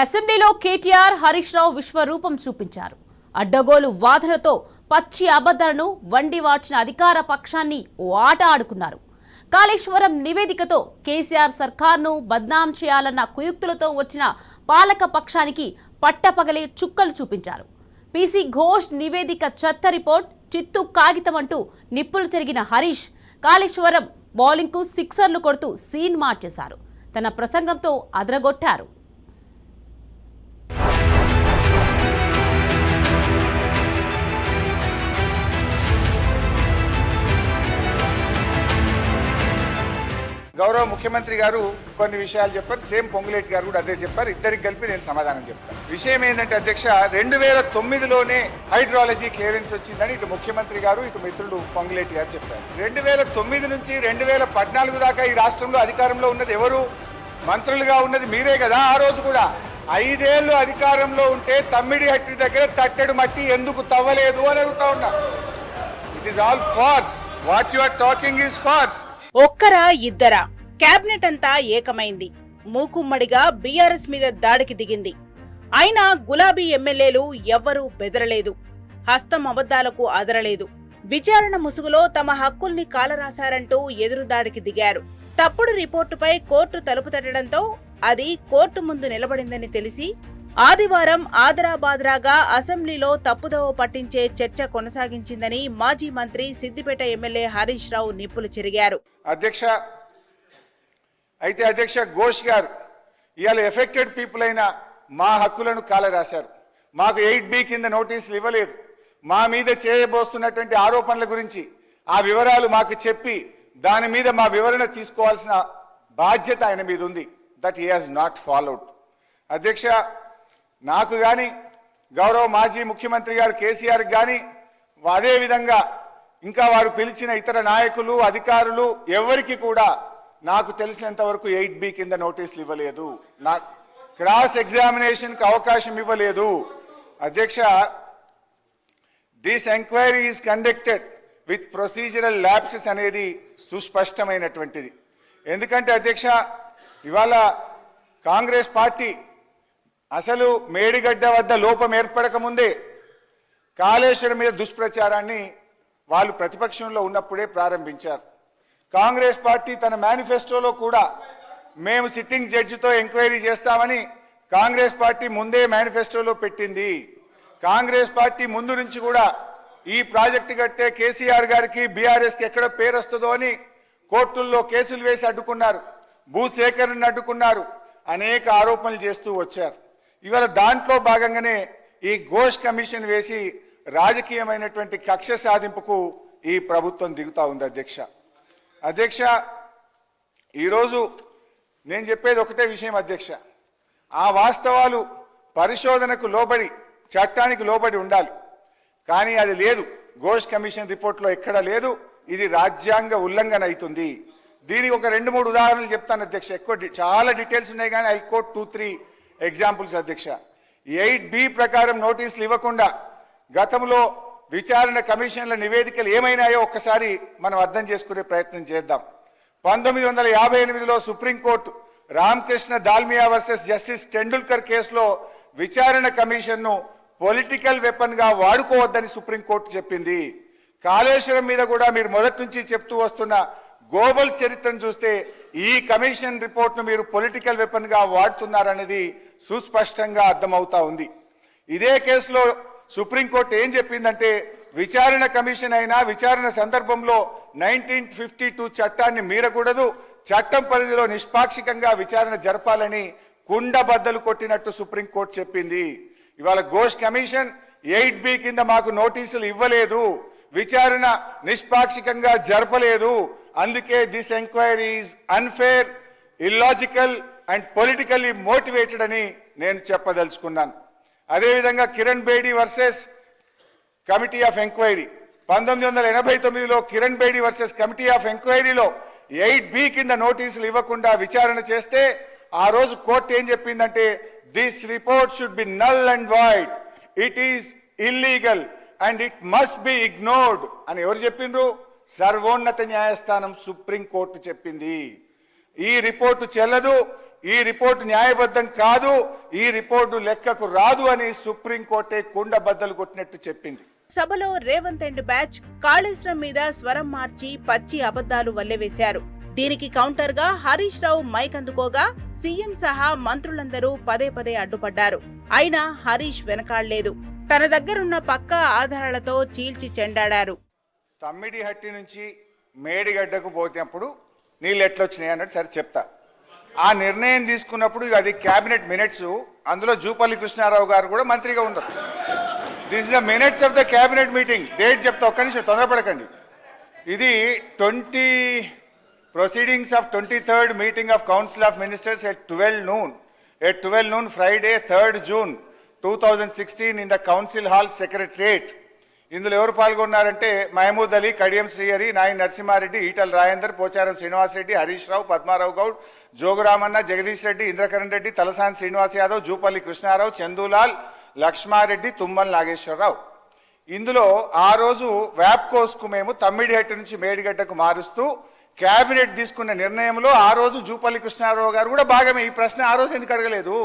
అసెంబ్లీలో కేటీఆర్ హరీష్ రావు విశ్వరూపం చూపించారు. అడ్డగోలు వాదనలతో పచ్చి అబద్ధాలను వండి వార్చిన అధికార పక్షాన్ని ఓ ఆట ఆడుకున్నారు. కాళేశ్వరం నివేదికతో కేసీఆర్ సర్కార్ను బద్నాం చేయాలన్న కుయుక్తులతో వచ్చిన పాలక పక్షానికి పట్టపగలే చుక్కలు చూపించారు. పీసీ ఘోష్ నివేదిక చెత్త రిపోర్ట్, చిత్తు కాగితం అంటూ నిప్పులు చెరిగిన హరీష్ కాళేశ్వరం బౌలింగ్కు సిక్సర్లు కొడుతూ సీన్ మార్చేశారు. తన ప్రసంగంతో అదరగొట్టారు. గౌరవ ముఖ్యమంత్రి గారు కొన్ని విషయాలు చెప్పారు. సేమ్ పొంగులేటి గారు కూడా అదే చెప్పారు. ఇద్దరికి కలిపి నేను సమాధానం చెప్తాను. విషయం ఏంటంటే అధ్యక్ష, 2009లోనే హైడ్రాలజీ క్లియరెన్స్ వచ్చిందని ఇటు ముఖ్యమంత్రి గారు ఇటు మిత్రుడు పొంగులేటి గారు చెప్పారు. 2009 నుంచి 2014 దాకా ఈ రాష్ట్రంలో అధికారంలో ఉన్నది ఎవరు? మంత్రులుగా ఉన్నది మీరే కదా. ఆ రోజు కూడా 5 ఏళ్లు అధికారంలో ఉంటే తమ్మిడి హట్టి దగ్గర తట్టెడు మట్టి ఎందుకు తవ్వలేదు అని అడుగుతా ఉన్నా. It is all farce. What you are talking is farce. ఒక్కరా ఇద్దరా కేబినెట్ అంతా ఏకమైంది. మూకుమ్మడిగా బీఆర్ఎస్ మీద దాడికి దిగింది. అయినా గులాబీ ఎమ్మెల్యేలు ఎవ్వరూ బెదరలేదు. హస్తం అబద్దాలకు అదరలేదు. విచారణ ముసుగులో తమ హక్కుల్ని కాలరాశారంటూ ఎదురుదాడికి దిగారు. తప్పుడు రిపోర్టుపై కోర్టు తలుపు తట్టడంతో అది కోర్టు ముందు నిలబడిందని తెలిసి ఆదివారం ఆదరాబాద్రాగా అసెంబ్లీలో తప్పుదోవ పట్టించే చర్చ కొనసాగించిందని మాజీ మంత్రి సిద్దిపేట ఎమ్మెల్యే హరీష్ రావు నిప్పులు చెరిగారు. అధ్యక్ష ఘోష్ గారు ఇవాళ ఎఫెక్టెడ్ పీపుల్ అయిన మా హక్కులను కాలరాశారు. మాకు 8B కింద నోటీసులు ఇవ్వలేదు. మా మీద చేయబోస్తున్నటువంటి ఆరోపణల గురించి ఆ వివరాలు మాకు చెప్పి దాని మీద మా వివరణ తీసుకోవాల్సిన బాధ్యత ఆయన మీద ఉంది. That he has not followed. అధ్యక్ష, నాకు కానీ గౌరవ మాజీ ముఖ్యమంత్రి గారు కేసీఆర్ కానీ అదేవిధంగా ఇంకా వారు పిలిచిన ఇతర నాయకులు అధికారులు ఎవరికి కూడా నాకు తెలిసినంత వరకు 8B కింద నోటీసులు ఇవ్వలేదు. నా క్రాస్ ఎగ్జామినేషన్కి అవకాశం ఇవ్వలేదు. అధ్యక్ష, this enquiry is conducted with procedural lapses అనేది సుస్పష్టమైనటువంటిది. ఎందుకంటే అధ్యక్ష, ఇవాళ కాంగ్రెస్ పార్టీ అసలు మేడిగడ్డ వద్ద లోపం ఏర్పడక ముందే కాళేశ్వరం మీద దుష్ప్రచారాన్ని వాళ్ళు ప్రతిపక్షంలో ఉన్నప్పుడే ప్రారంభించారు. కాంగ్రెస్ పార్టీ తన మేనిఫెస్టోలో కూడా మేము సిట్టింగ్ జడ్జితో ఎంక్వైరీ చేస్తామని కాంగ్రెస్ పార్టీ ముందే మేనిఫెస్టోలో పెట్టింది. కాంగ్రెస్ పార్టీ ముందు నుంచి కూడా ఈ ప్రాజెక్టు కట్టే కేసీఆర్ గారికి బీఆర్ఎస్కి ఎక్కడ పేరు వస్తుందో అని కోర్టుల్లో కేసులు వేసి అడ్డుకున్నారు, భూసేకరణను అడ్డుకున్నారు, అనేక ఆరోపణలు చేస్తూ వచ్చారు. ఇవాళ దాంట్లో భాగంగానే ఈ ఘోష్ కమిషన్ వేసి రాజకీయమైనటువంటి కక్ష సాధింపుకు ఈ ప్రభుత్వం దిగుతా ఉంది. అధ్యక్ష, ఈరోజు నేను చెప్పేది ఒకటే విషయం అధ్యక్ష. ఆ వాస్తవాలు పరిశోధనకు లోబడి చట్టానికి లోబడి ఉండాలి. కానీ అది లేదు. ఘోష్ కమిషన్ రిపోర్ట్లో ఎక్కడా లేదు. ఇది రాజ్యాంగ ఉల్లంఘన అవుతుంది. దీనికి ఒక 2-3 ఉదాహరణలు చెప్తాను అధ్యక్ష. చాలా డీటెయిల్స్ ఉన్నాయి కానీ ఐ కోట్ 2-3 ఎగ్జాంపుల్స్ అధ్యక్ష. 8B ప్రకారం నోటీసులు ఇవ్వకుండా గతంలో విచారణ కమిషన్ల నివేదికలు ఏమైనాయో ఒక్కసారి మనం అర్థం చేసుకునే ప్రయత్నం చేద్దాం. 1958లో supreme court Ramakrishna Dalmia versus justice Tendulkar కేసులో విచారణ కమిషన్ను పొలిటికల్ వెపన్ గా వాడుకోవద్దని సుప్రీంకోర్టు చెప్పింది. కాళేశ్వరం మీద కూడా మీరు మొదటి నుంచి చెప్తూ వస్తున్న గోబల్స్ చరిత్రను చూస్తే ఈ కమిషన్ రిపోర్ట్ను మీరు పొలిటికల్ వెపన్ గా వాడుతున్నారనేది సుస్పష్టంగా అర్థమవుతా ఉంది. ఇదే కేసులో సుప్రీంకోర్టు ఏం చెప్పిందంటే విచారణ కమిషన్ అయినా విచారణ సందర్భంలో 1952 చట్టాన్ని మీరకూడదు, చట్టం పరిధిలో నిష్పాక్షికంగా విచారణ జరపాలని కుండబద్దలు కొట్టినట్టు సుప్రీంకోర్టు చెప్పింది. ఇవాళ ఘోష్ కమిషన్ 8B కింద మాకు నోటీసులు ఇవ్వలేదు, విచారణ నిష్పాక్షికంగా జరపలేదు, అందుకే this enquiry is unfair, illogical and politically motivated అని నేను చెప్పదలుచుకున్నాను. అదేవిధంగా Kiran Bedi versus committee of enquiry 1989లో Kiran Bedi versus committee of ఎంక్వైరీలో 8B కింద నోటీసులు ఇవ్వకుండా విచారణ చేస్తే ఆ రోజు కోర్టు ఏం చెప్పిందంటే this report should be null and void, it is illegal and it must be ignored అని ఎవరు చెప్పిండ్రు? సర్వోన్నత న్యాయస్థానం సుప్రీంకోర్టు చెప్పింది. ఈ రిపోర్టు చెల్లదు, ఈ రిపోర్టు న్యాయబద్ధం కాదు, ఈ రిపోర్టు లెక్కకు రాదు అని సుప్రీంకోర్టే కుండ బద్దలు కొట్టినట్టు చెప్పింది. సభలో రేవంత్ అండ్ బ్యాచ్ కాళేశ్వరం మీద స్వరం మార్చి పచ్చి అబద్ధాలు వల్లెవేశారు. దీనికి కౌంటర్ గా హరీష్ రావు మైక్ అందుకోగా సీఎం సహా మంత్రులందరూ పదే పదే అడ్డుపడ్డారు. అయినా హరీష్ వెనకాడలేదు. తన దగ్గరున్న పక్కా ఆధారాలతో చీల్చి చెండాడారు. తమ్మిడిహట్టి నుంచి మేడిగడ్డకు పోయినప్పుడు నీళ్ళు ఎట్లొచ్చినాయి అన్నట్టు సరే చెప్తా. ఆ నిర్ణయం తీసుకున్నప్పుడు అది క్యాబినెట్ మినిట్స్, అందులో జూపల్లి కృష్ణారావు గారు కూడా మంత్రిగా ఉన్నారు. This is the minutes of the cabinet meeting. Date చెప్తా, ఒక్క నిమిషం తొందరపడకండి. ఇది 20 proceedings of 23rd meeting of Council of Ministers at 12 noon. At 12 noon Friday 3rd June 2016 in the Council Hall Secretariat. ఇందులో ఎవరు పాల్గొన్నారంటే మహమూద్ అలీ, కడియం శ్రీహరి, నాయన్ నరసింహారెడ్డి, ఈటల రాజేందర్, పోచారం శ్రీనివాస్ రెడ్డి, హరీష్ రావు, పద్మారావు గౌడ్, జోగురామన్న, జగదీష్ రెడ్డి, ఇంద్రకరణ్ రెడ్డి, తలసాని శ్రీనివాస్ యాదవ్, జూపల్లి కృష్ణారావు, చందూలాల్, లక్ష్మారెడ్డి, తుమ్మల నాగేశ్వరరావు. ఇందులో ఆ రోజు వ్యాప్కోస్కు మేము తమ్మిడిహట్టి నుంచి మేడిగడ్డకు మారుస్తూ క్యాబినెట్ తీసుకున్న నిర్ణయంలో ఆ రోజు జూపల్లి కృష్ణారావు గారు కూడా భాగమే. ఈ ప్రశ్న ఆ రోజు ఎందుకు అడగలేదు?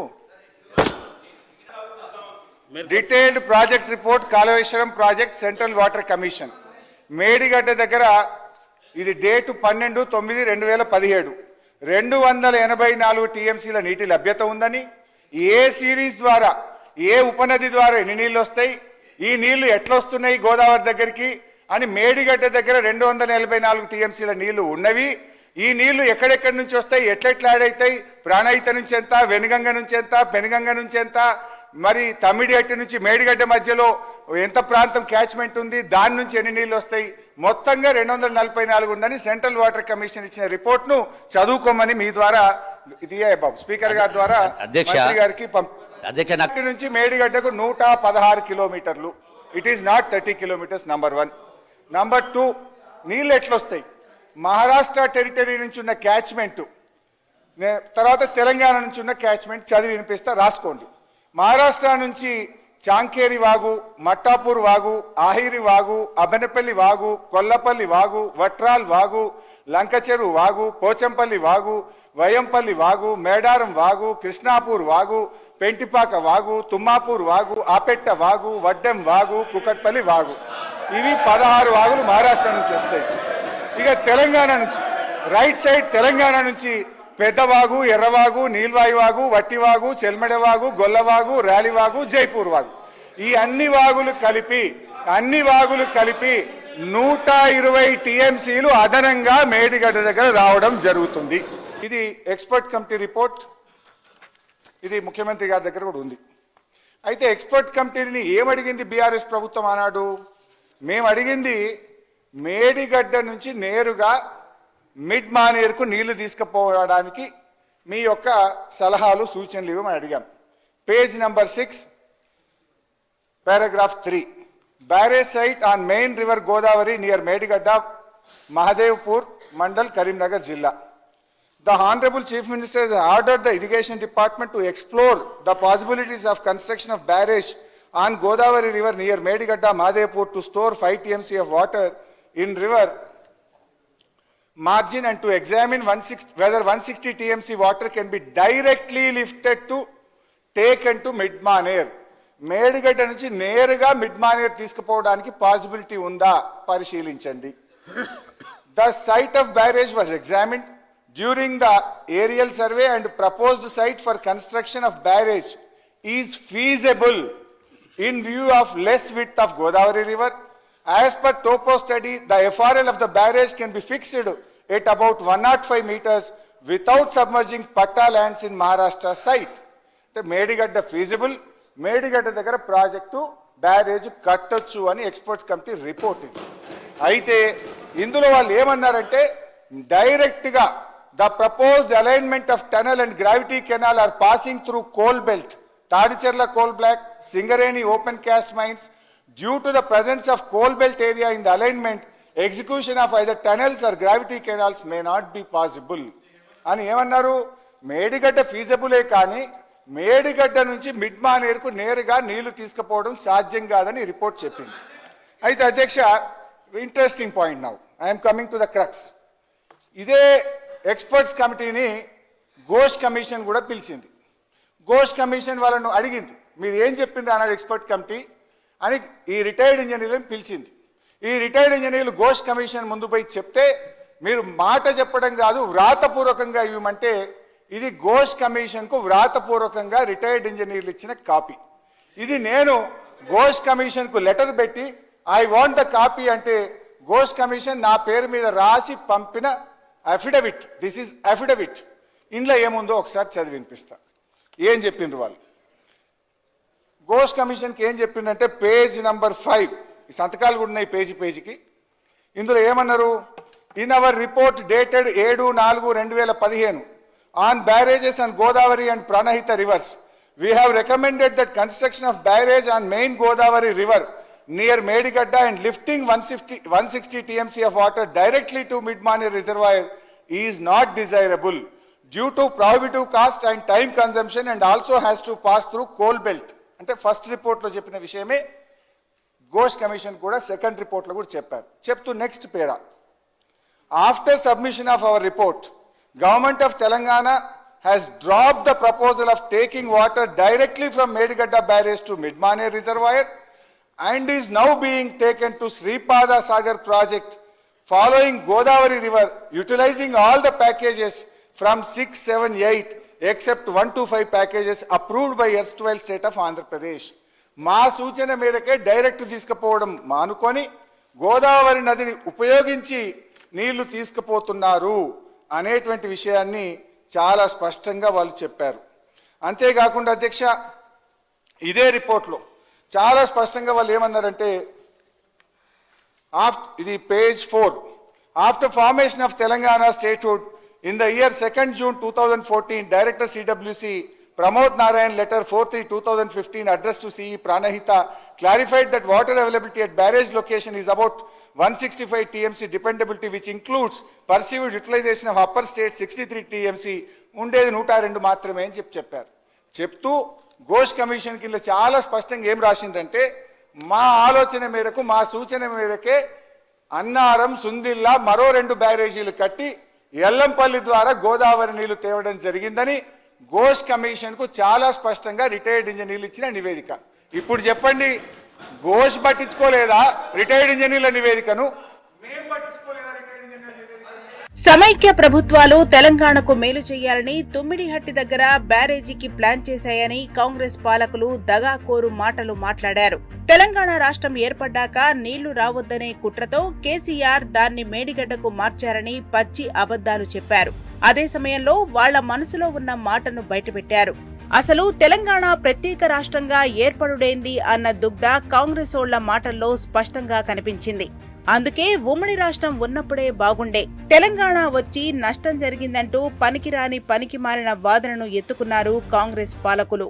Detailed project report Kaleshwaram project central water commission Medigadda దగ్గర ఇది డేటు 12/9/2017 284 టీఎంసీల నీటి లభ్యత ఉందని, ఏ సిరీస్ ద్వారా ఏ ఉపనది ద్వారా ఎన్ని నీళ్ళు వస్తాయి, ఈ నీళ్లు ఎట్లొస్తున్నాయి గోదావరి దగ్గరికి అని మేడిగడ్డ దగ్గర 244 టీఎంసీల నీళ్లు ఉన్నవి. ఈ నీళ్లు ఎక్కడెక్కడి నుంచి వస్తాయి, ఎట్లెట్లా ఆడైతాయి, ప్రాణహిత నుంచి ఎంత, వెనుగంగ నుంచి ఎంత, పెనుగంగ నుంచి ఎంత, మరి తమ్మిడిహట్టి నుంచి మేడిగడ్డ మధ్యలో ఎంత ప్రాంతం క్యాచ్మెంట్ ఉంది, దాని నుంచి ఎన్ని నీళ్ళు వస్తాయి, మొత్తంగా 244 ఉందని సెంట్రల్ వాటర్ కమిషన్ ఇచ్చిన రిపోర్ట్ను చదువుకోమని మీ ద్వారా స్పీకర్ గారి ద్వారా మంత్రి గారికి పంపి నుంచి మేడిగడ్డకు 116 కిలోమీటర్లు. It is not 30 kilometres. Number 1. Number 2, నీళ్ళు ఎట్లొస్తాయి? మహారాష్ట్ర టెరిటరీ నుంచి ఉన్న క్యాచ్మెంట్, తర్వాత తెలంగాణ నుంచి ఉన్న క్యాచ్మెంట్ చదివి వినిపిస్తా, రాసుకోండి. మహారాష్ట్ర నుంచి చాంకేరి వాగు, మట్టాపూర్ వాగు, ఆహిరి వాగు, అబెనపల్లి వాగు, కొల్లపల్లి వాగు, వట్రాల్ వాగు, లంకచెరు వాగు, పోచంపల్లి వాగు, వయంపల్లి వాగు, మేడారం వాగు, కృష్ణాపూర్ వాగు, పెంటిపాక వాగు, తుమ్మాపూర్ వాగు, ఆపెట్ట వాగు, వడ్డెం వాగు, కుకట్పల్లి వాగు. ఇవి 16 వాగులు మహారాష్ట్ర నుంచి వస్తాయి. ఇక తెలంగాణ నుంచి రైట్ సైడ్ తెలంగాణ నుంచి పెద్దవాగు, ఎర్రవాగు, నీల్వాయివాగు, వట్టివాగు, చెల్మెడవాగు, గొల్లవాగు, ర్యాలివాగు, జైపూర్ వాగు, ఈ అన్ని వాగులు కలిపి 120 టీఎంసీలు అదనంగా మేడిగడ్డ దగ్గర రావడం జరుగుతుంది. ఇది ఎక్స్పర్ట్ కమిటీ రిపోర్ట్. ఇది ముఖ్యమంత్రి గారి దగ్గర కూడా ఉంది. అయితే ఎక్స్పర్ట్ కమిటీని ఏమడిగింది బీఆర్ఎస్ ప్రభుత్వం ఆనాడు? మేము అడిగింది మేడిగడ్డ నుంచి నేరుగా మిడ్ మానేరుకు నీళ్లు తీసుకుపోవడానికి మీ యొక్క సలహాలు సూచనలు ఇవ్వమని అడిగాం. Page number 6 paragraph 3 barrage site on main river Godavari near Medigadda, Mahadevpur mandal, Karimnagar జిల్లా. The Honorable Chief Minister has ordered the Irrigation Department to explore the possibilities of construction of barrage on Godavari River near Medigadda, Mahadevpur to store 5 TMC of water in river margin and to examine whether 160 TMC water can be directly lifted to taken to Midmaner. Medigadda నుంచి నేరుగా మిడ్మానేర్ తీసుకుపోవడానికి possibility ఉందా పరిశీలించండి. The site of barrage was examined during the aerial survey and proposed site for construction of barrage is feasible in view of less width of Godavari River. As per topo study, the FRL of the barrage can be fixed at about 105 meters without submerging Patta lands in Maharashtra site. The Medigadda feasible, Medigadda దగ్గర project barrage కట్టొచ్చు అని experts committee report ఇది. అయితే ఇందులో వాళ్ళు ఏమన్నారంటే డైరెక్ట్గా the proposed alignment of tunnel and gravity canal are passing through coal belt, Tadicherla coal black, Singareni open cast mines. Due to the presence of coal belt area in the alignment, execution of either tunnels or gravity canals may not be possible. అని ఏమన్నారు? మేడిగడ్డ ఫీజబులే కానీ మేడిగడ్డ నుంచి మిడ్మానేరుకు నేరుగా నీళ్లు తీసుకుపోవడం సాధ్యం కాదని report చెప్పింది. అయితే అధ్యక్ష, interesting point now I'm coming to the crux. ఇదే ఎక్స్పర్ట్స్ కమిటీని గో ఘోష్ కమిషన్ కూడా పిలిచింది. ఘోష్ కమిషన్ వాళ్ళను అడిగింది, మీరు ఏం చెప్పింది అన్నాడు ఎక్స్పర్ట్ కమిటీ అని ఈ రిటైర్డ్ ఇంజనీర్లను పిలిచింది. ఈ రిటైర్డ్ ఇంజనీర్లు ఘోష్ కమిషన్ ముందు పోయి చెప్తే, మీరు మాట చెప్పడం కాదు వ్రాతపూర్వకంగా ఇవ్వమంటే, ఇది ఘోష్ కమిషన్కు వ్రాతపూర్వకంగా రిటైర్డ్ ఇంజనీర్లు ఇచ్చిన కాపీ. ఇది నేను ఘోష్ కమిషన్కు లెటర్ పెట్టి ఐ వాంట్ ద కాపీ అంటే ఘోష్ కమిషన్ నా పేరు మీద రాసి పంపిన అఫిడవిట్. This is affidavit. ఇంట్లో ఏముందో ఒకసారి చదివి వినిపిస్తా. ఏం చెప్పిండ్రు వాళ్ళు? ఘోష్ కమిషన్కి ఏం చెప్పిందంటే పేజ్ నంబర్ 5, ఈ సంతకాలు కూడా ఉన్నాయి పేజీకి. ఇందులో ఏమన్నారు? In our report dated 7/4/2015 on barrages and Godavari and Pranahita reverse, we have recommended that construction of barrage on main Godavari river near Medigadda and lifting 160 TMC of water directly to Midmani reservoir is not desirable due to prohibitive cost and time consumption and also has to pass through coal belt. అంటే first రిపోర్ట్లో చెప్పిన విషయమే Ghosh commission కూడా second రిపోర్ట్లో కూడా చెప్పారు. చెప్తూ next para, after submission of our report government of Telangana has dropped the proposal of taking water directly from Medigadda barrage to Midmani reservoir and is now being taken to Sripada Sagar project following Godavari river, utilizing all the packages from 6, 7, 8 except 1 to 5 packages approved by erstwhile state of Andhra Pradesh. మా సూచన మేరకే direct తీసుకుపోవడం మానుకొని గోదావరి నదిని ఉపయోగించి నీళ్లు తీసుకుపోతున్నారు అనేటువంటి విషయాన్ని చాలా స్పష్టంగా వాళ్ళు చెప్పారు. అంతేకాకుండా అధ్యక్ష, ఇదే రిపోర్ట్లో చాలా స్పష్టంగా వాళ్ళు ఏమన్నారంటే, ఇది page 4, after formation of Telangana statehood in the year 2 June 2014 director CWC Pramod Narayan letter 4/3/2015 addressed to CE Pranahita clarified that water availability at barrage location is about 165 TMC dependability, which includes perceived utilization of upper state 63 TMC, ఉండేది 102 మాత్రమే అని చెప్పారు. చెప్తూ Ghosh commission కింద చాలా స్పష్టంగా ఏం రాసిందంటే, మా ఆలోచన మేరకు మా సూచన మేరకే అన్నారం, సుందిల్లా మరో 2 బ్యారేజీలు కట్టి ఎల్లంపల్లి ద్వారా గోదావరి నీళ్లు తేవడం జరిగిందని ఘోష్ కమిషన్కు చాలా స్పష్టంగా రిటైర్డ్ ఇంజనీర్లు ఇచ్చిన నివేదిక. ఇప్పుడు చెప్పండి, ఘోష్ పట్టించుకోలేదా రిటైర్డ్ ఇంజనీర్ల నివేదికను? మేము పట్టించుకోలేదా రిటైర్డ్ ఇంజనీర్ల నివేదిక? సమైక్య ప్రభుత్వాలు తెలంగాణకు మేలు చేయాలని తుమ్మిడిహట్టి దగ్గర బ్యారేజీకి ప్లాన్ చేశాయని కాంగ్రెస్ పాలకులు దగాకోరు మాటలు మాట్లాడారు. తెలంగాణ రాష్ట్రం ఏర్పడ్డాక నీళ్లు రావద్దనే కుట్రతో కేసీఆర్ దాన్ని మేడిగడ్డకు మార్చారని పచ్చి అబద్ధాలు చెప్పారు. అదే సమయంలో వాళ్ల మనసులో ఉన్న మాటను బయటపెట్టారు. అసలు తెలంగాణ ప్రత్యేక రాష్ట్రంగా ఏర్పడుడేంది అన్న దుగ్ధ కాంగ్రెసోళ్ల మాటల్లో స్పష్టంగా కనిపించింది. అందుకే ఉమ్మడి రాష్ట్రం ఉన్నప్పుడే బాగుండే, తెలంగాణ వచ్చి నష్టం జరిగిందంటూ పనికిరాని పనికిమాలిన వాదనను ఎత్తుకున్నారు కాంగ్రెస్ పాలకులు.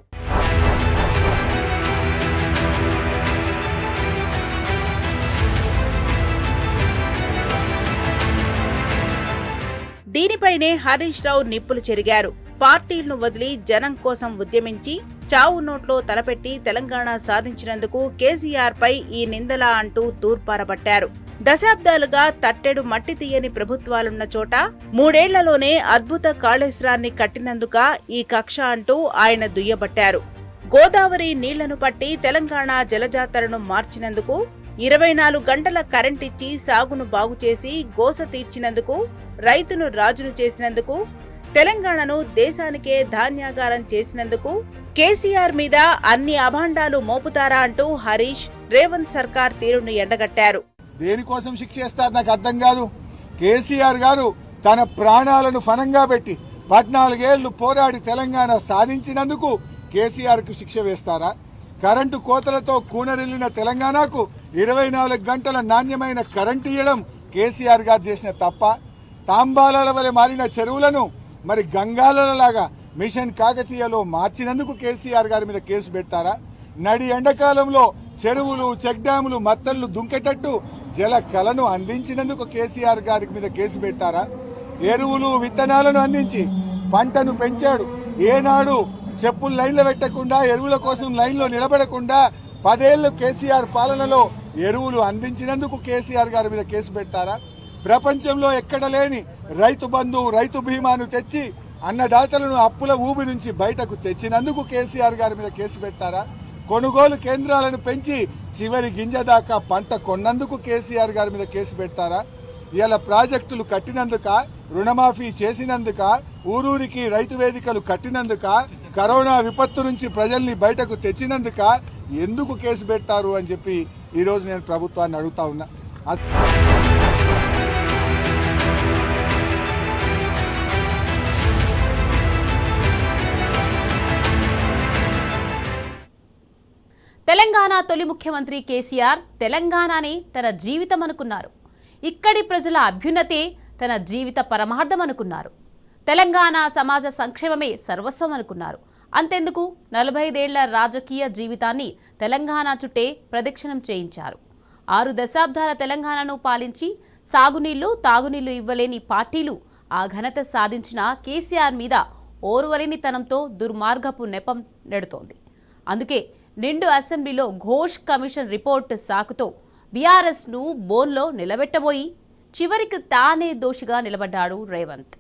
దీనిపైనే హరీష్ రావు నిప్పులు చెరిగారు. పార్టీలను వదిలి జనం కోసం ఉద్యమించి చావు నోట్లో తలపెట్టి తెలంగాణ సాధించినందుకు కేసీఆర్ పై ఈ నిందలా అంటూ తూర్పారబట్టారు. దశాబ్దాలుగా తట్టెడు మట్టి తీయని ప్రభుత్వాలున్న చోట 3 ఏళ్లలోనే అద్భుత కాళేశ్వరాన్ని కట్టినందుక ఈ కక్ష అంటూ ఆయన దుయ్యబట్టారు. గోదావరి నీళ్లను పట్టి తెలంగాణ జలజాతరను మార్చినందుకు, 24 గంటల కరెంటిచ్చి సాగును బాగుచేసి గోస తీర్చినందుకు, రైతును రాజును చేసినందుకు, తెలంగాణను దేశానికే ధాన్యాగారం చేసినందుకు కేసీఆర్ మీద అన్ని అభాండాలు మోపుతారా అంటూ హరీష్, రేవంత్ సర్కార్ తీరును ఎండగట్టారు. దేనికోసం శిక్ష చేస్తారు నాకు అర్థం కాదు. కేసీఆర్ గారు తన ప్రాణాలను ఫనంగా పెట్టి 14 ఏళ్లు పోరాడి తెలంగాణ సాధించినందుకు కేసీఆర్ కు శిక్ష వేస్తారా? కరెంటు కోతలతో కూనరిల్లిన తెలంగాణకు 24 గంటల నాణ్యమైన కరెంటు ఇవ్వడం కేసీఆర్ గారు చేసిన తప్ప? తాంబాలాల వలె మారిన చెరువులను మరి గంగాలలాగా మిషన్ కాకతీయలో మార్చినందుకు కేసీఆర్ గారి మీద కేసు పెడతారా? నడి ఎండాకాలంలో చెరువులు, చెక్ డ్యాములు, మత్తళ్లు దుంకేటట్టు జల కళను అందించినందుకు కేసీఆర్ గారి మీద కేసు పెట్టారా? ఎరువులు, విత్తనాలను అందించి పంటను పెంచాడు. ఏనాడు చెప్పులు లైన్లో పెట్టకుండా, ఎరువుల కోసం లైన్లో నిలబడకుండా 10 ఏళ్లు కేసీఆర్ పాలనలో ఎరువులు అందించినందుకు కేసీఆర్ గారి మీద కేసు పెట్టారా? ప్రపంచంలో ఎక్కడ లేని రైతు బంధు, రైతు బీమాను తెచ్చి అన్నదాతలను అప్పుల ఊబి నుంచి బయటకు తెచ్చినందుకు కేసీఆర్ గారి మీద కేసు పెట్టారా? కొనుగోలు కేంద్రాలను పెంచి చివరి గింజ దాకా పంట కొన్నందుకు కేసీఆర్ గారి మీద కేసు పెడతారా? ఇలా ప్రాజెక్టులు కట్టినందుక, రుణమాఫీ చేసినందుక, ఊరూరికి రైతు వేదికలు కట్టినందుక, కరోనా విపత్తు నుంచి ప్రజల్ని బయటకు తెచ్చినందుక ఎందుకు కేసు పెట్టారు అని చెప్పి ఈరోజు నేను ప్రభుత్వాన్ని అడుగుతా ఉన్నా. తెలంగాణ తొలి ముఖ్యమంత్రి కేసీఆర్ తెలంగాణనే తన జీవితం అనుకున్నారు. ఇక్కడి ప్రజల అభ్యున్నతే తన జీవిత పరమార్థం అనుకున్నారు. తెలంగాణ సమాజ సంక్షేమమే సర్వస్వం అనుకున్నారు. అంతెందుకు 45 ఏళ్ల రాజకీయ జీవితాన్ని తెలంగాణ చుట్టే ప్రదక్షిణం చేయించారు. 6 దశాబ్దాల తెలంగాణను పాలించి సాగునీళ్లు, తాగునీళ్లు ఇవ్వలేని పార్టీలు ఆ ఘనత సాధించిన కేసీఆర్ మీద ఓర్వలేనితనంతో దుర్మార్గపు నెపం నెడుతోంది. అందుకే నిండు అసెంబ్లీలో ఘోష్ కమిషన్ రిపోర్ట్ సాకుతో బీఆర్ఎస్ను బోన్లో నిలబెట్టబోయి చివరికి తానే దోషిగా నిలబడ్డాడు రేవంత్.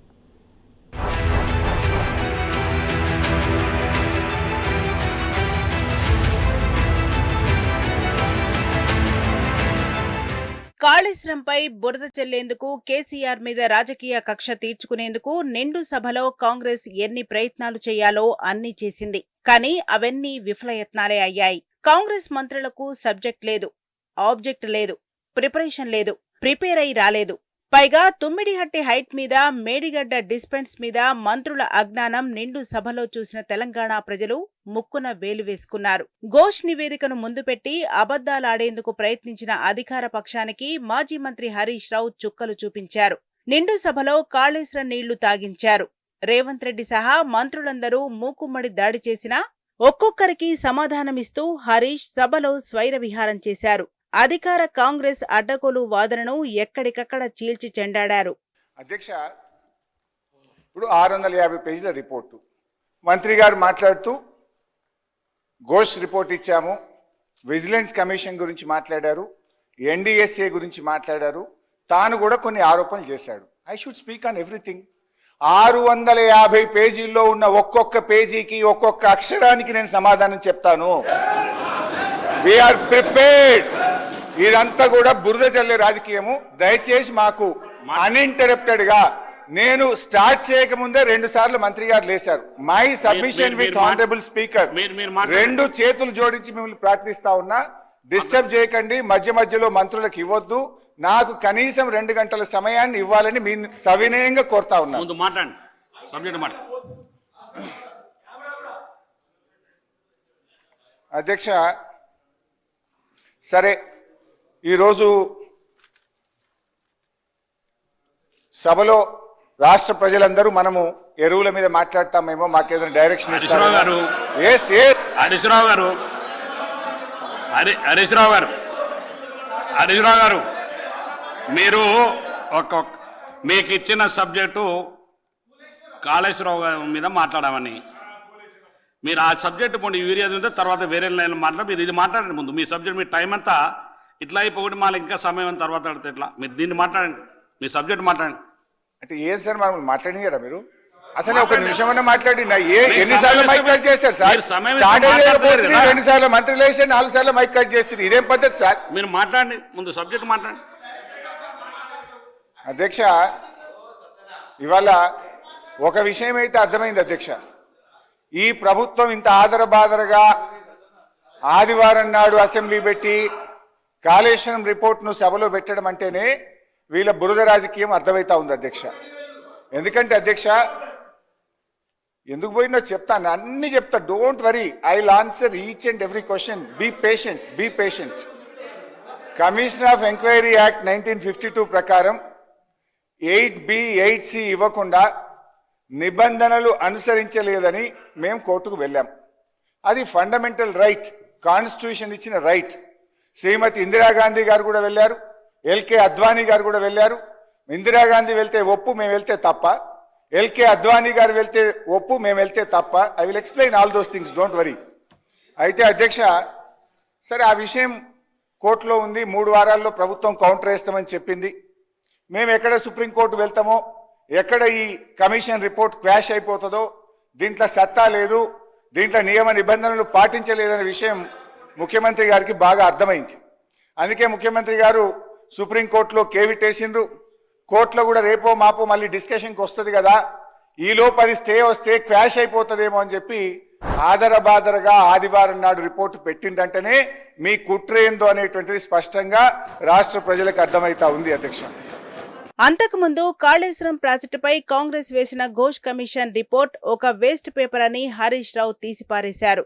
కాళేశ్వరంపై బురద చెల్లేందుకు, కేసీఆర్ మీద రాజకీయ కక్ష తీర్చుకునేందుకు నిండు సభలో కాంగ్రెస్ ఎన్ని ప్రయత్నాలు చేయాలో అన్ని చేసింది. కానీ అవన్నీ విఫలయత్నాలే అయ్యాయి. కాంగ్రెస్ మంత్రులకు సబ్జెక్ట్ లేదు, ఆబ్జెక్ట్ లేదు, ప్రిపరేషన్ లేదు, ప్రిపేర్ అయి రాలేదు. పైగా తుమ్మిడిహట్టి హైట్ మీద, మేడిగడ్డ డిస్పెన్స్ మీద మంత్రుల అజ్ఞానం నిండు సభలో చూసిన తెలంగాణ ప్రజలు ముక్కున వేలు వేసుకున్నారు. ఘోష్ నివేదికను ముందు పెట్టి అబద్దాలాడేందుకు ప్రయత్నించిన అధికార పక్షానికి మాజీ మంత్రి హరీష్ రావు చుక్కలు చూపించారు. నిండు సభలో కాళేశ్వరం నీళ్లు తాగించారు. రేవంత్ రెడ్డి సహా మంత్రులందరూ మూకుమ్మడి దాడి చేసినా ఒక్కొక్కరికి సమాధానమిస్తూ హరీష్ సభలో స్వైర విహారం చేశారు. అధికార కాంగ్రెస్ అడ్డగోలు వాదనను ఎక్కడికక్కడ చీల్చి చెండాడారు. అధ్యక్ష, ఇప్పుడు 650 పేజీల రిపోర్టు మంత్రి గారు మాట్లాడుతూ ఘోష్ రిపోర్ట్ ఇచ్చాము, విజిలెన్స్ కమిషన్ గురించి మాట్లాడారు, ఎన్డీఎస్ఏ గురించి మాట్లాడారు, తాను కూడా కొన్ని ఆరోపణలు చేశాడు. I should speak on everything. 650 పేజీల్లో ఉన్న ఒక్కొక్క పేజీకి, ఒక్కొక్క అక్షరానికి నేను సమాధానం చెప్తాను. We are prepared. ఇదంతా కూడా బురద చల్లే రాజకీయము. దయచేసి మాకు అన్ఇంటరప్టెడ్ గా, నేను స్టార్ట్ చేయకముందే 2 సార్లు మంత్రి గారు లేశారు. My submission with honourable speaker, 2 చేతులు జోడించి మిమ్మల్ని ప్రార్థిస్తా ఉన్నా, డిస్టర్బ్ చేయకండి, మధ్య మధ్యలో మంత్రులకు ఇవ్వద్దు, నాకు కనీసం 2 గంటల సమయాన్ని ఇవ్వాలని మీ సవినయంగా కోరుతా ఉన్నా. అధ్యక్ష, సరే, ఈరోజు సభలో రాష్ట్ర ప్రజలందరూ మనము ఎరువుల మీద మాట్లాడతామేమో, మాకేదైనా డైరెక్షన్ ఇస్తారు. హరీష్ రావు గారు, మీరు మీకు ఇచ్చిన సబ్జెక్టు కాళేశ్వరరావు గారి మీద మాట్లాడమని, మీరు ఆ సబ్జెక్టు ముందు యూరియా ఉంటే తర్వాత వేరే లైన్ మాట్లాడి మీరు ఇది మాట్లాడండి. ముందు మీ సబ్జెక్ట్, మీ టైం అంతా ఇట్లా అయిపోయి మళ్ళీ ఇంకా సమయం తర్వాత అడితే ఎట్లా? మీరు దీన్ని మాట్లాడండి, మీ సబ్జెక్ట్ మాట్లాడండి. అంటే ఏం సార్ మనం మాట్లాడింది కదా, మీరు అసలు ఒక నిమిషం అన్న మాట్లాడి ఎన్నిసార్లు మైక్ కట్ చేస్తారు సార్? స్టార్ట్ అయ్యేది 2 సార్లు మంత్రి లేచి 4 సార్లు మైక్ కట్ చేస్తారు. ఇదేం పద్ధతి సార్? మీరు మాట్లాడండి, ముందు సబ్జెక్ట్ మాట్లాడండి. అధ్యక్ష, ఇవాళ ఒక విషయం అయితే అర్థమైంది అధ్యక్ష. ఈ ప్రభుత్వం ఇంత ఆదరబాదరగా ఆదివారం నాడు అసెంబ్లీ పెట్టి కాళేశ్వరం రిపోర్ట్ను సభలో పెట్టడం అంటేనే వీళ్ళ బురద రాజకీయం అర్థమవుతా ఉంది అధ్యక్ష. ఎందుకంటే అధ్యక్ష, ఎందుకు పోయిందో చెప్తాను, అన్ని చెప్తా. Don't worry, I will answer each and every question. Be patient. Commission of enquiry act 1952 ప్రకారం 8B 8C ఇవ్వకుండా నిబంధనలు అనుసరించలేదని మేము కోర్టుకు వెళ్ళాం. అది ఫండమెంటల్ రైట్, కాన్స్టిట్యూషన్ ఇచ్చిన రైట్. శ్రీమతి ఇందిరాగాంధీ గారు కూడా వెళ్ళారు, ఎల్కే అద్వానీ గారు కూడా వెళ్ళారు. ఇందిరాగాంధీ వెళ్తే ఒప్పు, మేము వెళ్తే తప్ప. ఎల్కే అద్వానీ గారు వెళ్తే ఒప్పు, మేము వెళ్తే తప్ప. I will explain all those things, don't worry. అయితే అధ్యక్ష, సరే, ఆ విషయం కోర్టులో ఉంది. 3 వారాల్లో ప్రభుత్వం కౌంటర్ వేస్తామని చెప్పింది. మేము ఎక్కడ సుప్రీంకోర్టు వెళ్తామో, ఎక్కడ ఈ కమిషన్ రిపోర్ట్ క్వాష్ అయిపోతుందో, దీంట్లో సత్తా లేదు, దీంట్లో నియమ నిబంధనలు పాటించలేదనే విషయం ముఖ్యమంత్రి గారికి బాగా అర్థమైంది. అందుకే ముఖ్యమంత్రి గారు సుప్రీంకోర్టులో కేవిటేసిండ్రు. కోర్టులో కూడా రేపో మాపో మళ్ళీ డిస్కషన్కి వస్తుంది కదా, ఈలోపు అది స్టే వస్తే క్వాష్ అయిపోతుందేమో అని చెప్పి ఆదరబాదరగా ఆదివారం నాడు రిపోర్టు పెట్టిందంటేనే మీ కుట్రేందో అనేటువంటిది స్పష్టంగా రాష్ట్ర ప్రజలకు అర్థమైతా ఉంది అధ్యక్ష. అంతకుముందు కాళేశ్వరం ప్రాజెక్టుపై కాంగ్రెస్ వేసిన ఘోష్ కమిషన్ రిపోర్ట్ ఒక వేస్ట్ పేపర్ అని హరీష్ రావు తీసిపారేశారు.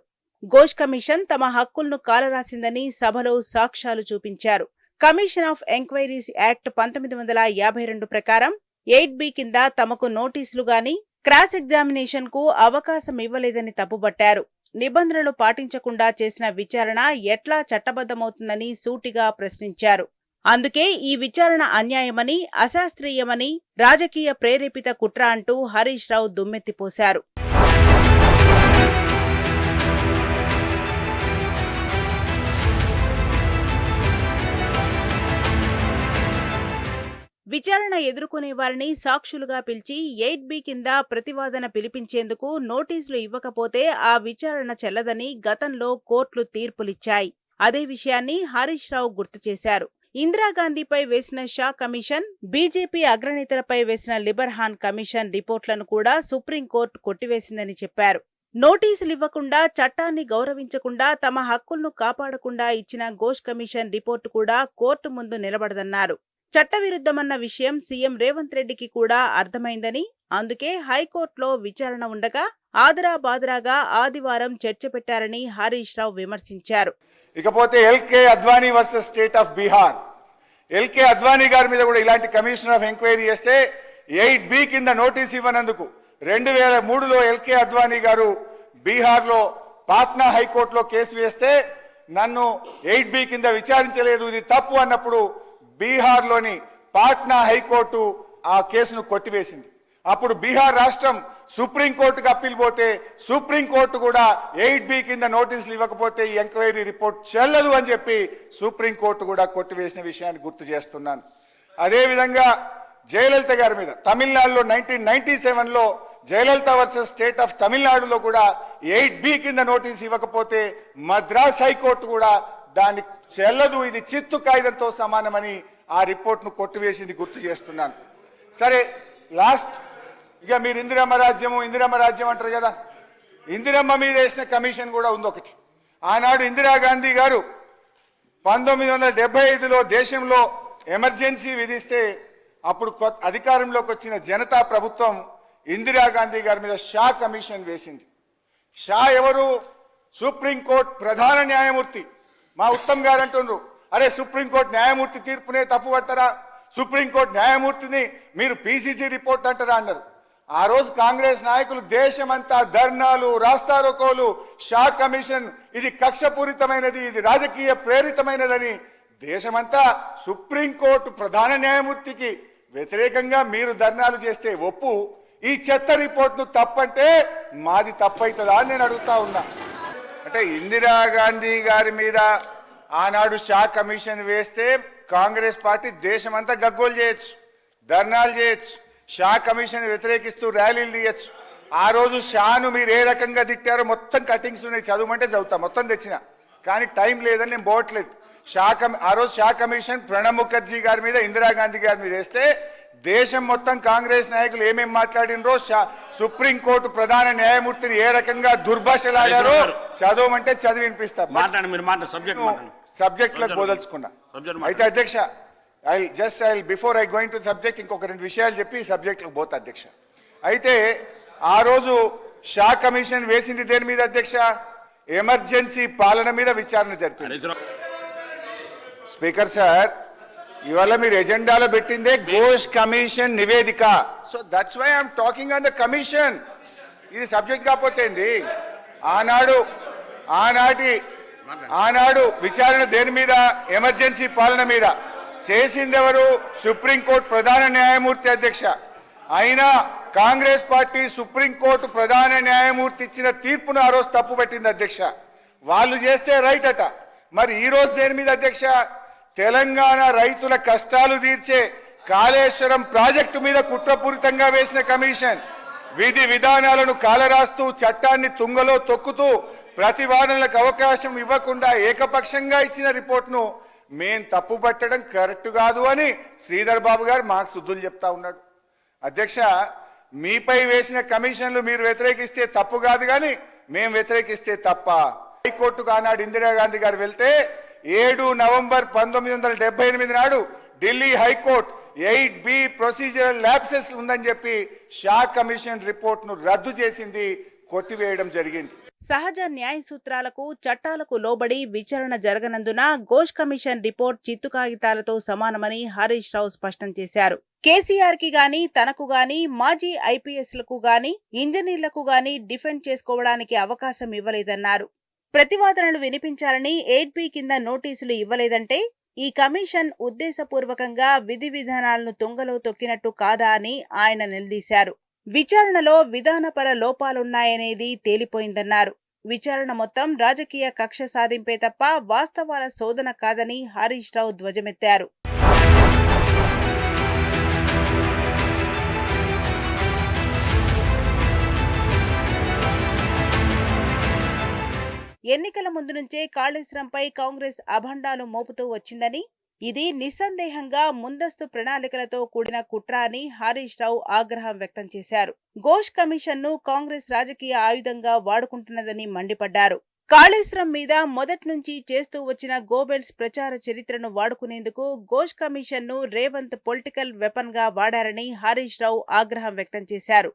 ఘోష్ కమిషన్ తమ హక్కులను కాలరాసిందని సభలో సాక్ష్యాలు చూపించారు. కమిషన్ ఆఫ్ ఎంక్వైరీస్ యాక్ట్ 1952 ప్రకారం 8B కింద తమకు నోటీసులు గాని క్రాస్ ఎగ్జామినేషన్ కు అవకాశం ఇవ్వలేదని తప్పుబట్టారు. నిబంధనలు పాటించకుండా చేసిన విచారణ ఎట్లా చట్టబద్ధమవుతుందని సూటిగా ప్రశ్నించారు. అందుకే ఈ విచారణ అన్యాయమని, అశాస్త్రీయమని, రాజకీయ ప్రేరేపిత కుట్ర అంటూ హరీష్ రావు దుమ్మెత్తిపోశారు. విచారణ ఎదుర్కొనే వారిని సాక్షులుగా పిలిచి 8B కింద ప్రతివాదన పిలిపించేందుకు నోటీసులు ఇవ్వకపోతే ఆ విచారణ చెల్లదని గతంలో కోర్టులు తీర్పులిచ్చాయి. అదే విషయాన్ని హరీష్ రావు గుర్తు చేశారు. ఇందిరాగాంధీపై వేసిన షా కమిషన్, బీజేపీ అగ్రనేతలపై వేసిన లిబర్హాన్ కమిషన్ రిపోర్ట్లను కూడా సుప్రీంకోర్టు కొట్టివేసిందని చెప్పారు. నోటీసులు ఇవ్వకుండా, చట్టాన్ని గౌరవించకుండా, తమ హక్కులను కాపాడకుండా ఇచ్చిన ఘోష్ కమిషన్ రిపోర్టు కూడా కోర్టు ముందు నిలబడదన్నారు. చట్టవిరుద్ధమన్న విషయం సీఎం రేవంత్ రెడ్డికి కూడా అర్థమైందని, అందుకే హైకోర్టులో విచారణ ఉండగా ఆదరాబాదరాగా ఆదివారం చర్చ పెట్టారని హరీష్ రావు విమర్శించారు. ఇకపోతే LK Advani versus state of Bihar. LK Advani గారి మీద కూడా ఇలాంటి కమిషన్ ఆఫ్ ఎంక్వైరీ చేస్తే 8B కింద నోటీస్ ఇవ్వనందుకు 2003లో ఎల్కే అద్వానీ గారు బీహార్లో పాట్నా హైకోర్టులో కేసు వేస్తే నన్ను 8B కింద విచారించలేదు, ఇది తప్పు అన్నప్పుడు బీహార్లోని పాట్నా హైకోర్టు ఆ కేసును కొట్టివేసింది. అప్పుడు బీహార్ రాష్ట్రం సుప్రీంకోర్టుకు అప్పీల్ పోతే సుప్రీంకోర్టు కూడా 8B కింద నోటీసులు ఇవ్వకపోతే ఈ ఎంక్వైరీ రిపోర్ట్ చెల్లదు అని చెప్పి సుప్రీంకోర్టు కూడా కొట్టివేసిన విషయాన్ని గుర్తు చేస్తున్నాను. అదేవిధంగా జయలలిత గారి మీద తమిళనాడులో 1997లో జయలలిత వర్సెస్ స్టేట్ ఆఫ్ తమిళనాడులో కూడా 8B కింద నోటీసు ఇవ్వకపోతే మద్రాస్ హైకోర్టు కూడా దాన్ని చెల్లదు, ఇది చిత్తు కాగితంతో సమానమని ఆ రిపోర్ట్ను కొట్టివేసింది గుర్తు చేస్తున్నాను. సరే, లాస్ట్ ఇక మీరు ఇందిరమ్మ రాజ్యం అంటారు కదా, ఇందిరమ్మ మీద వేసిన కమిషన్ కూడా ఉంది ఒకటి. ఆనాడు ఇందిరాగాంధీ గారు 1975లో దేశంలో ఎమర్జెన్సీ విధిస్తే అప్పుడు అధికారంలోకి వచ్చిన జనతా ప్రభుత్వం ఇందిరాగాంధీ గారి మీద షా కమిషన్ వేసింది. షా ఎవరు? సుప్రీంకోర్టు ప్రధాన న్యాయమూర్తి. మా ఉత్తమ్ గారు అంటున్నారు, అరే సుప్రీంకోర్టు న్యాయమూర్తి తీర్పునే తప్పు పడతారా, సుప్రీంకోర్టు న్యాయమూర్తిని మీరు పీసీసీ రిపోర్ట్ అంటారా అన్నారు. ఆ రోజు కాంగ్రెస్ నాయకులు దేశమంతా ధర్నాలు, రాస్తారోకోలు, షా కమిషన్ ఇది కక్షపూరితమైనది, ఇది రాజకీయ ప్రేరితమైనదని దేశమంతా సుప్రీంకోర్టు ప్రధాన న్యాయమూర్తికి వ్యతిరేకంగా మీరు ధర్నాలు చేస్తే ఒప్పు, ఈ చెత్త రిపోర్ట్ను తప్పంటే మాది తప్పవుతుందా అని నేను అడుగుతా ఉన్నా. అంటే ఇందిరాగాంధీ గారి మీద ఆనాడు షా కమిషన్ వేస్తే కాంగ్రెస్ పార్టీ దేశమంతా గగ్గోలు చేయొచ్చు, ధర్నాలు చేయొచ్చు, షా కమిషన్ వ్యతిరేకిస్తూ ర్యాలీలు తీయచ్చు. ఆ రోజు షాను మీరు ఏ రకంగా తిట్టారో మొత్తం కటింగ్స్ ఉన్నాయి, చదవమంటే చదువుతా, మొత్తం తెచ్చిన, కానీ టైం లేదని నేను పోవట్లేదు. ఆ రోజు షా కమిషన్ ప్రణబ్ ముఖర్జీ గారి మీద, ఇందిరాగాంధీ గారి మీద వేస్తే దేశం మొత్తం కాంగ్రెస్ నాయకులు ఏమేమి మాట్లాడినరో, సుప్రీంకోర్టు ప్రధాన న్యాయమూర్తిని ఏ రకంగా దుర్భాషలాడారో చదవమంటే చదివి వినిపిస్తా. సబ్జెక్ట్లకు బోదలుచుకున్నా. అయితే అధ్యక్ష, before I going to subject ఇంకొక 2 విషయాలు చెప్పి సబ్జెక్ట్లకు పోతా అధ్యక్ష. అయితే ఆ రోజు షా కమిషన్ వేసింది దేని మీద అధ్యక్ష? ఎమర్జెన్సీ పాలన మీద విచారణ జరిపింది. స్పీకర్ సార్, ఇవాళ మీరు ఎజెండాలో పెట్టిందే ఘోష్ కమిషన్ నివేదిక. So that's why I'm talking on the commission. ఇది సబ్జెక్ట్ కాకపోతే ఆనాడు విచారణ దేని మీద? ఎమర్జెన్సీ పాలన మీద. చేసింది ఎవరు? సుప్రీంకోర్టు ప్రధాన న్యాయమూర్తి అధ్యక్ష. అయినా కాంగ్రెస్ పార్టీ సుప్రీంకోర్టు ప్రధాన న్యాయమూర్తి ఇచ్చిన తీర్పును ఆ రోజు తప్పు పెట్టింది అధ్యక్ష. వాళ్ళు చేస్తే రైట్ అట. మరి ఈ రోజు దేని మీద అధ్యక్ష? తెలంగాణ రైతుల కష్టాలు తీర్చే కాళేశ్వరం ప్రాజెక్టు మీద కుట్రపూరితంగా వేసిన కమిషన్ విధి విధానాలను కాలరాస్తూ చట్టాన్ని తుంగలో తొక్కుతూ ప్రతివాదనలకు అవకాశం ఇవ్వకుండా ఏకపక్షంగా ఇచ్చిన రిపోర్ట్ను మేం తప్పుపట్టడం కరెక్ట్ కాదు అని శ్రీధర్ బాబు గారు మాకు శుద్ధులు చెప్తా ఉన్నాడు. అధ్యక్ష, మీపై వేసిన కమిషన్లు మీరు వ్యతిరేకిస్తే తప్పు కాదు, కానీ మేం వ్యతిరేకిస్తే తప్ప. హైకోర్టుకు ఆనాడు ఇందిరాగాంధీ గారు వెళ్తే 7 నవంబర్ 1978 నాడు Delhi high court 8B procedural lapses ఉందని చెప్పి షా కమిషన్ రిపోర్ట్ను రద్దు చేసింది, కొట్టివేయడం జరిగింది. సహజ న్యాయ సూత్రాలకు చట్టాలకు లోబడి విచారణ జరగనందున ఘోష్ కమిషన్ రిపోర్ట్ చిత్తు కాగితాలతో సమానమని హరీష్ రావు స్పష్టం చేశారు. కేసీఆర్ కి గాని, తనకు గాని, మాజీ ఐపీఎస్లకు గాని, ఇంజనీర్లకు గాని డిఫెండ్ చేసుకోవడానికి అవకాశం ఇవ్వలేదన్నారు. ప్రతివాదనలు వినిపించాలని 8B కింద నోటీసులు ఇవ్వలేదంటే ఈ కమిషన్ ఉద్దేశపూర్వకంగా విధి విధానాలను తుంగలో తొక్కినట్టు కాదా అని ఆయన నిలదీశారు. విచారణలో విధానపర లోపాలున్నాయనేది తేలిపోయిందన్నారు. విచారణ మొత్తం రాజకీయ కక్ష సాధింపే తప్ప వాస్తవాల శోధన కాదని హరీష్ రావు ధ్వజమెత్తారు. ఎన్నికల ముందు నుంచే కాళేశ్వరంపై కాంగ్రెస్ అభండాలు మోపుతూ వచ్చిందని, ఇది నిస్సందేహంగా ముందస్తు ప్రణాళికలతో కూడిన కుట్ర అని హరీష్ రావు ఆగ్రహం వ్యక్తం చేశారు. ఘోష్ కమిషన్ ను కాంగ్రెస్ రాజకీయ ఆయుధంగా వాడుకుంటున్నదని మండిపడ్డారు. కాళేశ్వరం మీద మొదటి నుంచి చేస్తూ వచ్చిన గోబెల్స్ ప్రచార చరిత్రను వాడుకునేందుకు ఘోష్ కమిషన్ ను రేవంత్ పొలిటికల్ వెపన్ గా వాడారని హరీష్ రావు ఆగ్రహం వ్యక్తం చేశారు.